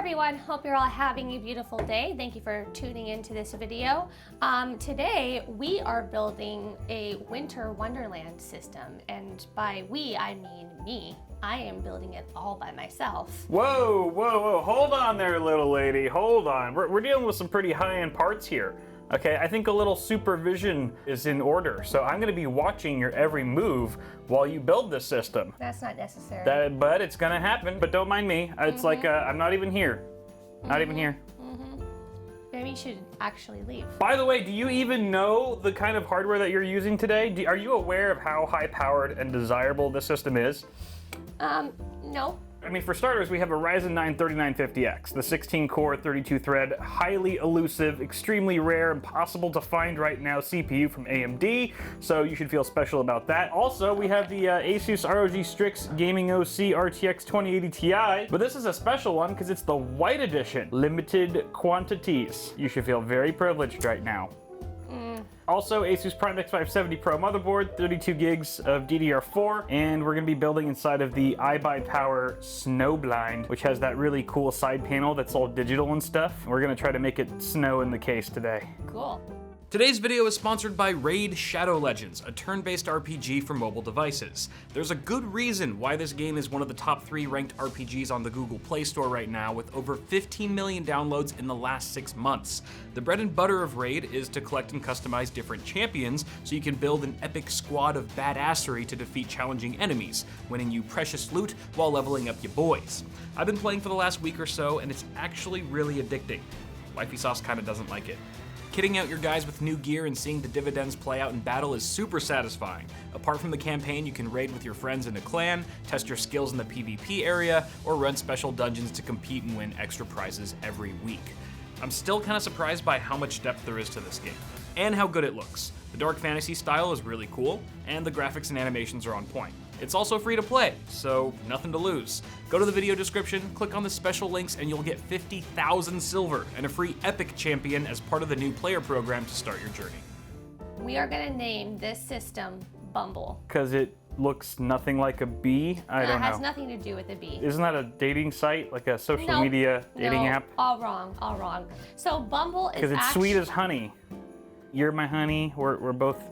everyone, hope you're all having a beautiful day. Thank you for tuning into this video. Today we are building a winter wonderland system, and by we I mean me. I am building it all by myself. Whoa, whoa, whoa, hold on there, little lady, hold on. We're dealing with some pretty high-end parts here. Okay, I think a little supervision is in order, so I'm gonna be watching your every move while you build this system. That's not necessary. But it's gonna happen, but don't mind me. It's like, I'm not even here. Not even here. Maybe you should actually leave. By the way, do you even know the kind of hardware that you're using today? Are you aware of how high-powered and desirable this system is? No. I mean, for starters, we have a Ryzen 9 3950X, the 16-core, 32-thread, highly elusive, extremely rare, impossible to find right now CPU from AMD, so you should feel special about that. Also, we have the Asus ROG Strix Gaming OC RTX 2080 Ti, but this is a special one because it's the white edition, limited quantities. You should feel very privileged right now. Also, Asus Prime X570 Pro motherboard, 32 gigs of DDR4, and we're gonna be building inside of the iBuyPower Snowblind, which has that really cool side panel that's all digital and stuff. We're gonna try to make it snow in the case today. Cool. Today's video is sponsored by Raid Shadow Legends, a turn-based RPG for mobile devices. There's a good reason why this game is one of the top 3 ranked RPGs on the Google Play Store right now, with over 15 million downloads in the last 6 months. The bread and butter of Raid is to collect and customize different champions, so you can build an epic squad of badassery to defeat challenging enemies, winning you precious loot while leveling up your boys. I've been playing for the last week or so, and it's actually really addicting. Wifeysauce kinda doesn't like it. Kitting out your guys with new gear and seeing the dividends play out in battle is super satisfying. Apart from the campaign, you can raid with your friends in a clan, test your skills in the PvP area, or run special dungeons to compete and win extra prizes every week. I'm still kinda surprised by how much depth there is to this game, and how good it looks. The dark fantasy style is really cool, and the graphics and animations are on point. It's also free to play, so nothing to lose. Go to the video description, click on the special links, and you'll get 50,000 silver and a free epic champion as part of the new player program to start your journey. We are gonna name this system Bumble. Because it looks nothing like a bee? I don't know. It has nothing to do with a bee. Isn't that a dating site, like a social media dating app? All wrong, all wrong. So Bumble is Because it's sweet as honey. You're my honey, we're both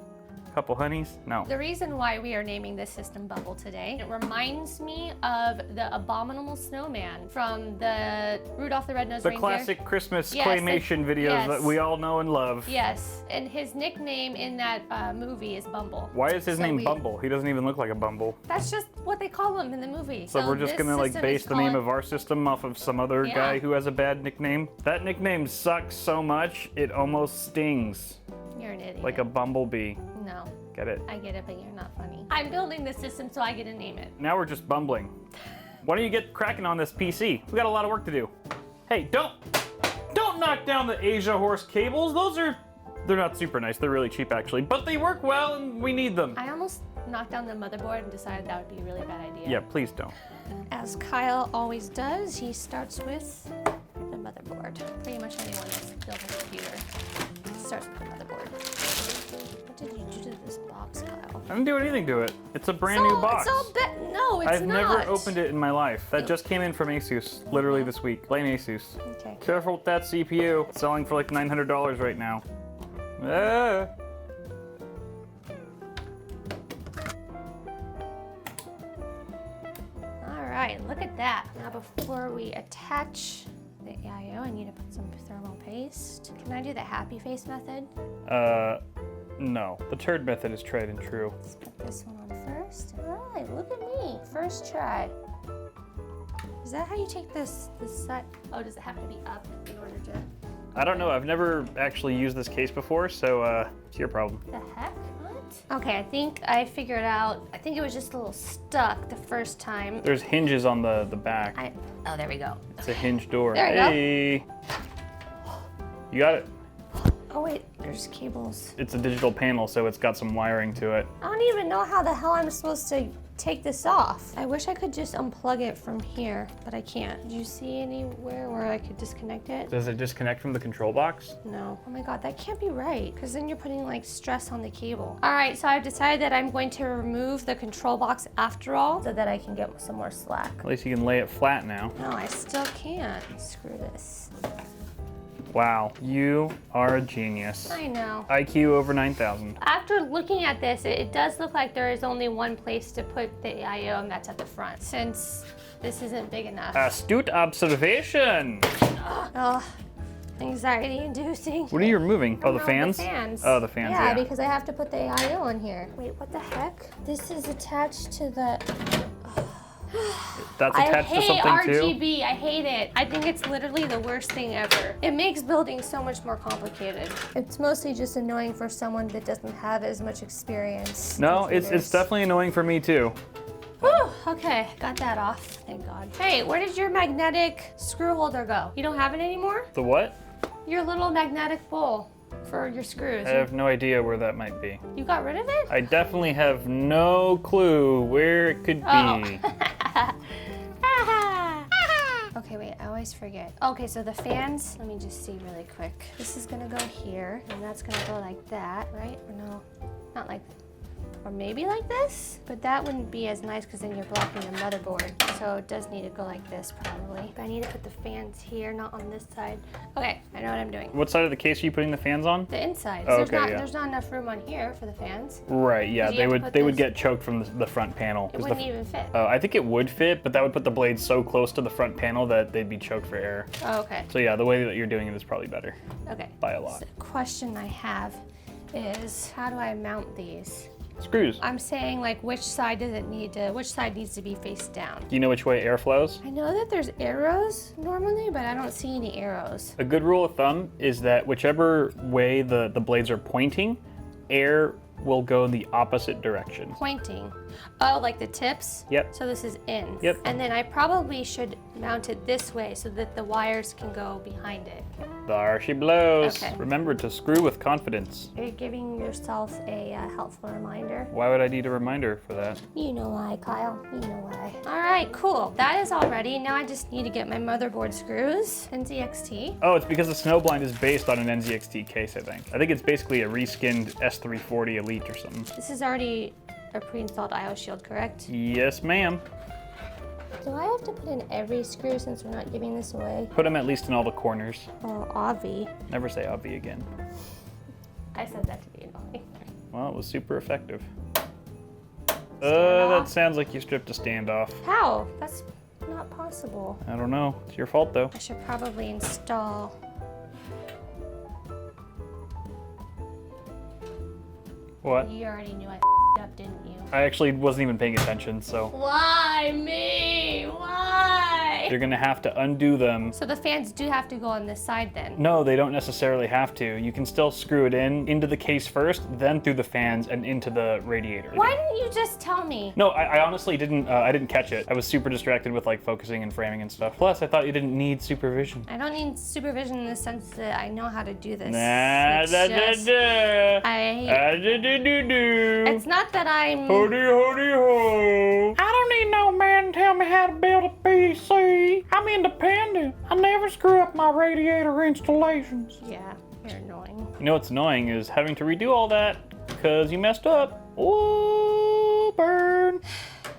couple honeys? No. The reason why we are naming this system Bumble today, it reminds me of the Abominable Snowman from the Rudolph the Red-Nosed Reindeer. The classic Christmas claymation videos that we all know and love. Yes, and his nickname in that movie is Bumble. Why is his name Bumble? He doesn't even look like a bumble. That's just what they call him in the movie. So we're just gonna like base the name of our system off of some other guy who has a bad nickname? That nickname sucks so much, it almost stings. You're an idiot. Like a bumblebee. No. Get it? I get it, but you're not funny. I'm building this system so I get to name it. Now we're just bumbling. Why don't you get cracking on this PC? We got a lot of work to do. Hey, don't knock down the Asia horse cables. They're not super nice. They're really cheap actually, but they work well and we need them. I almost knocked down the motherboard and decided that would be a really bad idea. Yeah, please don't. As Kyle always does, he starts with the motherboard. Pretty much anyone that's building a computer starts with the motherboard. What did you do to this box, Kyle? I didn't do anything to it. It's a brand new box. No, it's not. I've never opened it in my life. That just came in from Asus, literally this week. Blame Asus. Okay. Careful with that CPU. It's selling for like $900 right now. Ah. All right, look at that. Now before we attach the AIO, I need to put some thermal paste. Can I do the happy face method? No. The turd method is tried and true. Let's put this one on first. All right, look at me. First try. Is that how you take this side? Oh, does it have to be up in order to? I don't know. I've never actually used this case before, so it's your problem. The heck? What? Okay, I think I figured out. I think it was just a little stuck the first time. There's hinges on the back. Oh, there we go. It's a hinge door. There we go. You got it. Oh wait, there's cables. It's a digital panel, so it's got some wiring to it. I don't even know how the hell I'm supposed to take this off. I wish I could just unplug it from here, but I can't. Do you see anywhere where I could disconnect it? Does it disconnect from the control box? No. Oh my God, that can't be right, because then you're putting like stress on the cable. All right, so I've decided that I'm going to remove the control box after all, so that I can get some more slack. At least you can lay it flat now. No, I still can't. Screw this. Wow, you are a genius. I know. IQ over 9,000. After looking at this, it does look like there is only one place to put the AIO, and that's at the front, since this isn't big enough. Astute observation. Oh, anxiety inducing. What are you removing? Oh, the fans? The fans. Oh, the fans, yeah. Because I have to put the AIO on here. Wait, what the heck? This is attached to the... That's attached to something I hate too? RGB, I hate it. I think it's literally the worst thing ever. It makes building so much more complicated. It's mostly just annoying for someone that doesn't have as much experience. No, it's definitely annoying for me too. Whew, okay, got that off, thank God. Hey, where did your magnetic screw holder go? You don't have it anymore? The what? Your little magnetic bowl for your screws. I have no idea where that might be. You got rid of it? I definitely have no clue where it could be. Okay, wait, I always forget. Okay, so the fans, let me just see really quick. This is gonna go here, and that's gonna go like that, right? Or no, not like, or maybe like this? But that wouldn't be as nice because then you're blocking the motherboard. So it does need to go like this probably. But I need to put the fans here, not on this side. Okay, I know what I'm doing. What side of the case are you putting the fans on? The inside. Oh, There's okay, yeah. There's not enough room on here for the fans. Right, yeah, you have to they would put get choked from the front panel. It wouldn't even fit. I think it would fit, but that would put the blades so close to the front panel that they'd be choked for air. Oh, okay. So yeah, the way that you're doing it is probably better. Okay. By a lot. So the question I have is, how do I mount these? Screws. I'm saying, like, which side needs to be face down? Do you know which way air flows? I know that there's arrows normally, but I don't see any arrows. A good rule of thumb is that whichever way the blades are pointing, air will go in the opposite direction. Pointing. Oh, like the tips? Yep. So this is in. Yep. And then I probably should mount it this way so that the wires can go behind it. There she blows. Okay. Remember to screw with confidence. Are you giving yourself a helpful reminder? Why would I need a reminder for that? You know why, Kyle. You know why. All right, cool. That is all ready. Now I just need to get my motherboard screws. NZXT. Oh, it's because the Snowblind is based on an NZXT case, I think. I think it's basically a reskinned S340 Elite or something. This is already a pre-installed IO shield, correct? Yes, ma'am. Do I have to put in every screw since we're not giving this away? Put them at least in all the corners. Oh, obvi. Never say obvi again. I said that to be annoying. Well, it was super effective. That sounds like you stripped a standoff. How? That's not possible. I don't know. It's your fault, though. I should probably install. What? You already knew I up, didn't you? I actually wasn't even paying attention, so Why me? Why? you're gonna have to undo them. So the fans do have to go on this side then? No, they don't necessarily have to. You can still screw it into the case first, then through the fans and into the radiator. Why didn't you just tell me? No, I honestly didn't. I didn't catch it. I was super distracted with like focusing and framing and stuff. Plus, I thought you didn't need supervision. I don't need supervision in the sense that I know how to do this. Nah, It's da, just- da, da. I. Do, do, do, do. It's not that I'm. Hody, hody, ho. I don't need no man to tell me how to build a PC. I'm independent. I never screw up my radiator installations. Yeah, you're annoying. You know what's annoying is having to redo all that because you messed up. Ooh, burn.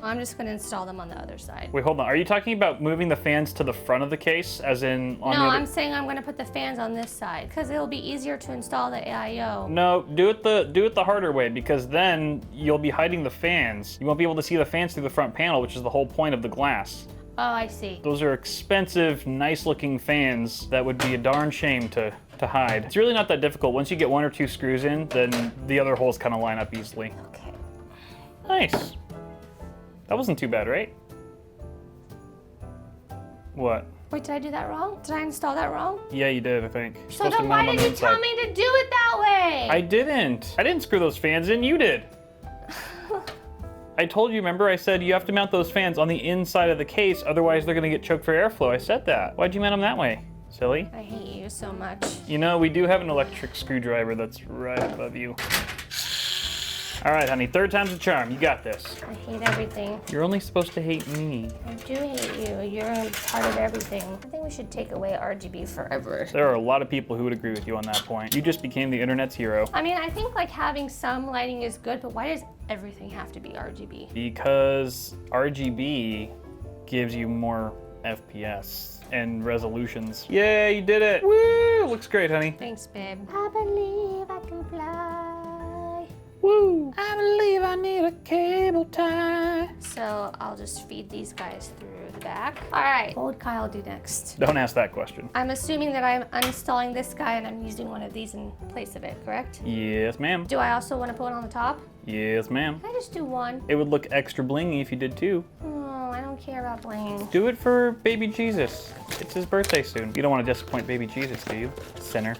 I'm just going to install them on the other side. Wait, hold on. Are you talking about moving the fans to the front of the case, as in on No, the other? I'm saying I'm going to put the fans on this side because it'll be easier to install the AIO. No, do it the harder way, because then you'll be hiding the fans. You won't be able to see the fans through the front panel, which is the whole point of the glass. Oh, I see. Those are expensive, nice-looking fans that would be a darn shame to hide. It's really not that difficult. Once you get one or two screws in, then the other holes kind of line up easily. Okay. Nice. That wasn't too bad, right? What? Wait, did I do that wrong? Did I install that wrong? Yeah, you did, I think. You're So supposed to then mount why them on did the you tell inside. me to do it that way? I didn't. I didn't screw those fans in, you did. I told you, remember, I said you have to mount those fans on the inside of the case, otherwise they're gonna get choked for airflow. I said that. Why'd you mount them that way? Silly. I hate you so much. You know, we do have an electric screwdriver that's right above you. All right, honey, third time's a charm. You got this. I hate everything. You're only supposed to hate me. I do hate you. You're a part of everything. I think we should take away RGB forever. There are a lot of people who would agree with you on that point. You just became the internet's hero. I mean, I think like having some lighting is good, but why does everything have to be RGB? Because RGB gives you more FPS and resolutions. Yeah, you did it. Woo! Looks great, honey. Thanks, babe. I believe I can fly. Woo! I believe I need a cable tie. So I'll just feed these guys through the back. All right, what would Kyle do next? Don't ask that question. I'm assuming that I'm uninstalling this guy and I'm using one of these in place of it, correct? Yes, ma'am. Do I also want to put one on the top? Yes, ma'am. Can I just do one? It would look extra blingy if you did two. Oh, I don't care about bling. Do it for baby Jesus. It's his birthday soon. You don't want to disappoint baby Jesus, do you? Sinner.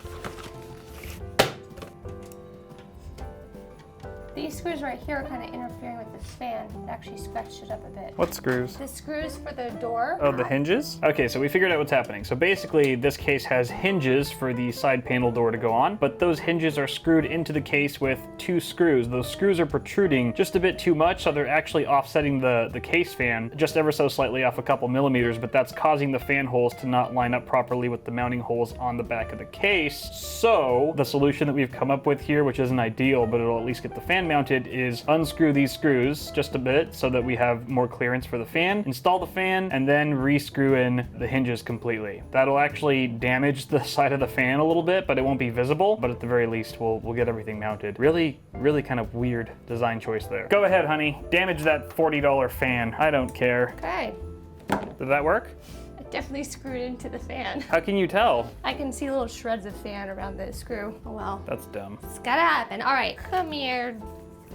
These screws right here are kind of interfering with this fan. It actually scratched it up a bit. What screws? The screws for the door. Oh, the hinges? Okay, so we figured out what's happening. So basically, this case has hinges for the side panel door to go on, but those hinges are screwed into the case with two screws. Those screws are protruding just a bit too much, so they're actually offsetting the case fan just ever so slightly off a couple millimeters, but that's causing the fan holes to not line up properly with the mounting holes on the back of the case. So the solution that we've come up with here, which isn't ideal, but it'll at least get the fan mounted, is unscrew these screws just a bit so that we have more clearance for the fan, install the fan, and then re-screw in the hinges completely. That'll actually damage the side of the fan a little bit, but it won't be visible, but at the very least we'll get everything mounted. Really kind of weird design choice there. Go ahead, honey, damage that $40 fan. I don't care. Okay. Did that work? It definitely screwed into the fan. How can you tell? I can see little shreds of fan around the screw. Oh well. That's dumb. It's gotta happen. All right, come here,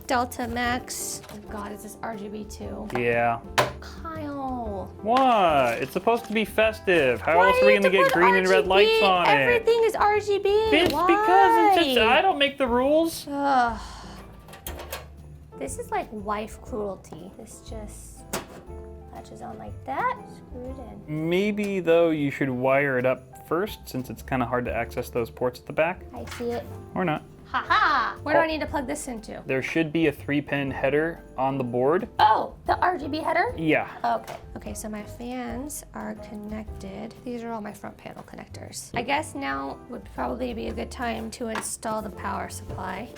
Delta Max. Oh God, is this RGB too? Yeah. Kyle. What? It's supposed to be festive. How Why else do are we you gonna have get to put green and red RGB? lights on it? Everything is RGB. It's Why? because it's just, I don't make the rules. Ugh. This is like wife cruelty. This just latches on like that, screw it in. Maybe though you should wire it up first, since it's kind of hard to access those ports at the back. I see it. Or not. Haha! Where do I need to plug this into? There should be a 3-pin header on the board. Oh, the RGB header? Yeah. Okay. Okay, so my fans are connected. These are all my front panel connectors. I guess now would probably be a good time to install the power supply.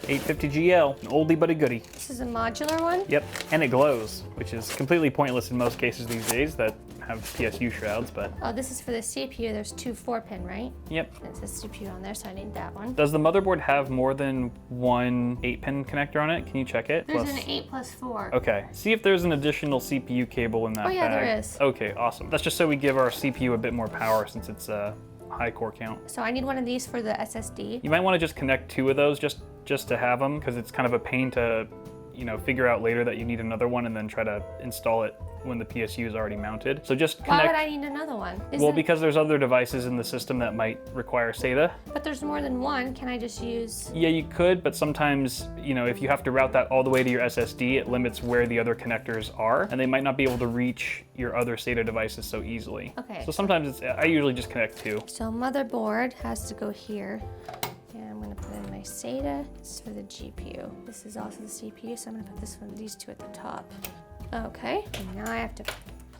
850GL, an oldie but a goodie. This is a modular one. Yep, and it glows, which is completely pointless in most cases these days that have PSU shrouds, but... Oh, this is for the CPU. There's two 4-pin, right? Yep. It says CPU on there, so I need that one. Does the motherboard have more than one 8-pin connector on it? Can you check it? There's an 8 plus 4. Okay, see if there's an additional CPU cable in that Oh, yeah, bag. there is. Okay, awesome. That's just so we give our CPU a bit more power since it's a high core count. So I need one of these for the SSD. You might want to just connect 2 of those just to have them, because it's kind of a pain to, you know, figure out later that you need another one and then try to install it when the PSU is already mounted. So just connect. Why would I need another one? Well, because there's other devices in the system that might require SATA. But there's more than one. Can I just use... Yeah, you could, but sometimes, you know, if you have to route that all the way to your SSD, it limits where the other connectors are, and they might not be able to reach your other SATA devices so easily. Okay. So sometimes I usually just connect 2. So motherboard has to go here. And I'm gonna put in my SATA. This is for the GPU. This is also the CPU, so I'm gonna put this one, these two at the top. Okay, and now I have to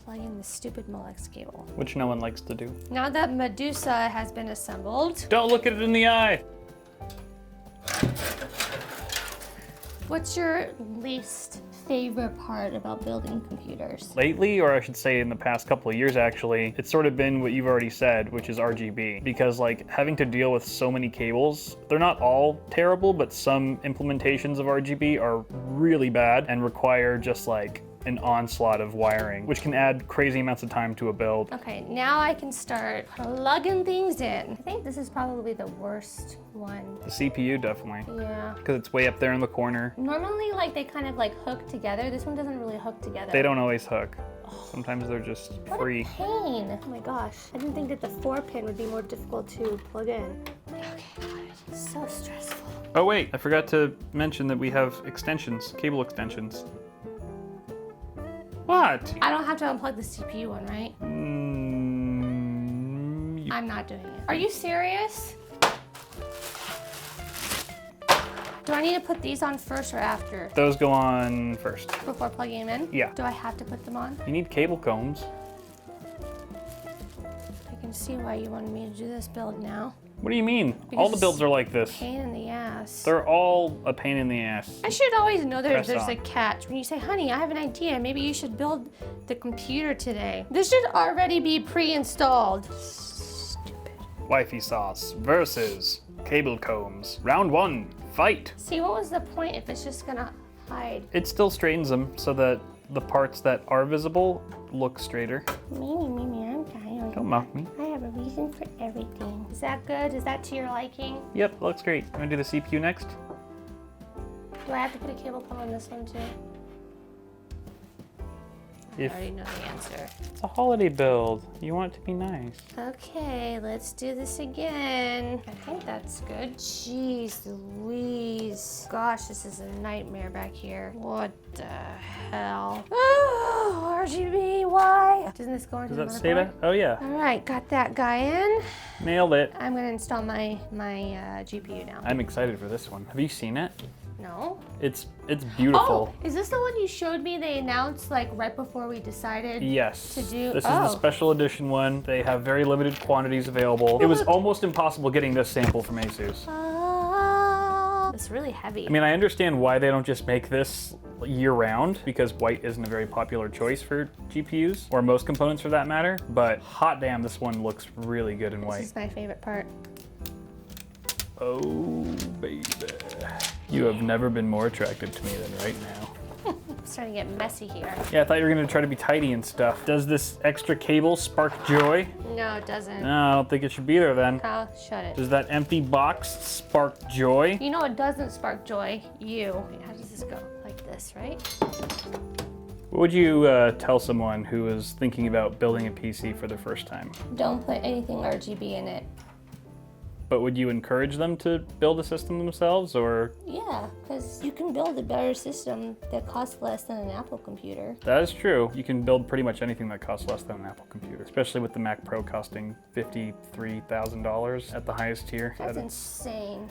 plug in the stupid Molex cable. Which no one likes to do. Now that Medusa has been assembled, Don't look at it in the eye. what's your least favorite part about building computers? Lately, or I should say in the past couple of years actually, it's sort of been what you've already said, which is RGB. Because like having to deal with so many cables, they're not all terrible, but some implementations of RGB are really bad and require just like an onslaught of wiring, which can add crazy amounts of time to a build. Okay, now I can start plugging things in. I think this is probably the worst one. The CPU definitely, Yeah. because it's way up there in the corner. Normally, like, they kind of like hook together. This one doesn't really hook together. They don't always hook. Sometimes they're just What free. a pain. Oh my gosh. I didn't think that the 4-pin would be more difficult to plug in. Okay, got it. So stressful. Oh wait, I forgot to mention that we have extensions, cable extensions. What? I don't have to unplug the CPU one, right? I'm not doing it. Are you serious? Do I need to put these on first or after? Those go on first. Before plugging them in? Yeah. Do I have to put them on? You need cable combs. I can see why you wanted me to do this build now. What do you mean? Because All the builds are like this. Pain in the ass. They're all a pain in the ass. I should always know there's Press a catch. When you say, honey, I have an idea. Maybe you should build the computer today. This should already be pre-installed. Stupid. Wifeysauce versus cable combs. Round 1, fight. See, what was the point if it's just gonna hide? It still straightens them so that the parts that are visible look straighter. Mimi, I'm tired. Don't mock me. I have a reason for everything. Is that good? Is that to your liking? Yep, looks great. You wanna do the CPU next? Do I have to put a cable comb on this one too? I already know the answer. It's a holiday build. You want it to be nice. Okay, let's do this again. I think that's good. Jeez Louise. Gosh, this is a nightmare back here. What the hell? Oh, RGB, why? Doesn't this go into the Does that motherboard? say that? Oh yeah. All right, got that guy in. Nailed it. I'm gonna install my GPU now. I'm excited for this one. Have you seen it? No? It's beautiful. Oh, is this the one you showed me they announced like right before we decided? Yes. To do- This is the special edition one. They have very limited quantities available. It was almost impossible getting this sample from Asus. It's really heavy. I mean, I understand why they don't just make this year-round, because white isn't a very popular choice for GPUs, or most components for that matter, but hot damn, this one looks really good in This white. is my favorite part. Oh, baby. You have never been more attractive to me than right now. It's starting to get messy here. Yeah, I thought you were gonna try to be tidy and stuff. Does this extra cable spark joy? No, it doesn't. No, I don't think it should be there then. Kyle, shut it. Does that empty box spark joy? You know it doesn't spark joy. You. Wait, how does this go? Like this, right? What would you tell someone who is thinking about building a PC for the first time? Don't put anything RGB in it. But would you encourage them to build a system themselves, or? Yeah, because you can build a better system that costs less than an Apple computer. That is true. You can build pretty much anything that costs less than an Apple computer, especially with the Mac Pro costing $53,000 at the highest tier. That's insane.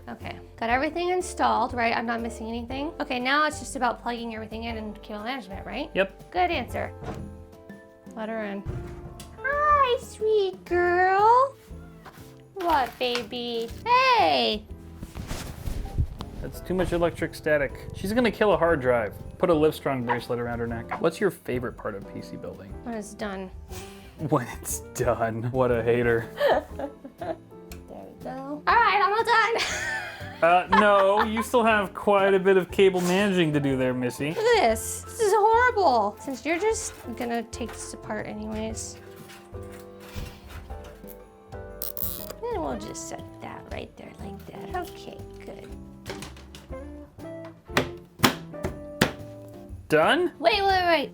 Okay, got everything installed, right? I'm not missing anything. Okay, now it's just about plugging everything in and cable management, right? Yep. Good answer. Let her in. Hi, sweet girl. What, baby? Hey! That's too much electric static. She's gonna kill a hard drive. Put a Livestrong bracelet around her neck. What's your favorite part of PC building? When it's done. When it's done. What a hater. There we go. All right, I'm all done. No, you still have quite a bit of cable managing to do there, Missy. Look at this. This is horrible. Since you're just gonna take this apart anyways. And we'll just set that right there like that. Okay, good. Done? Wait.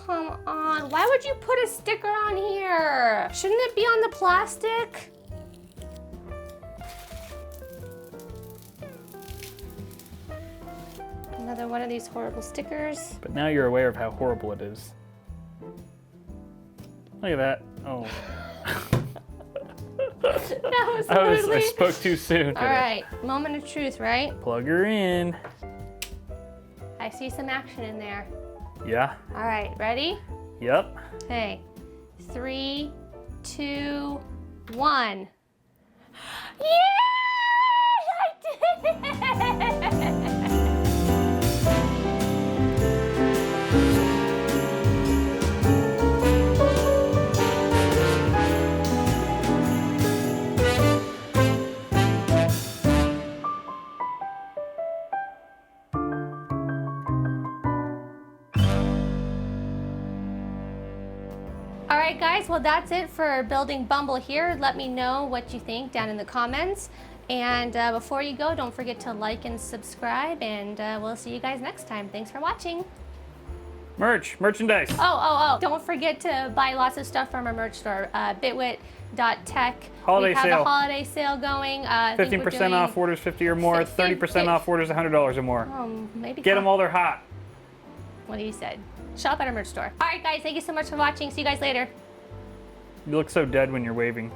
Come on, why would you put a sticker on here? Shouldn't it be on the plastic? Another one of these horrible stickers. But now you're aware of how horrible it is. Look at that. Oh. That was I literally... spoke too soon. All right, moment of truth, right? Plug her in. I see some action in there. Yeah. All right, ready? Yep. Okay, 3, 2, 1. Yay! I did it! All right, guys, well, that's it for building Bumble here. Let me know what you think down in the comments. And before you go, don't forget to like and subscribe, and we'll see you guys next time. Thanks for watching. Merchandise. Oh, don't forget to buy lots of stuff from our merch store, bitwit.tech. Holiday we have sale. a holiday sale going. 15% off orders 50 or more, 30% off orders $100 or more. Maybe Get them while they're hot. what he said. Shop at our merch store. All right, guys, thank you so much for watching. See you guys later. You look so dead when you're waving.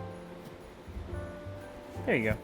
There you go.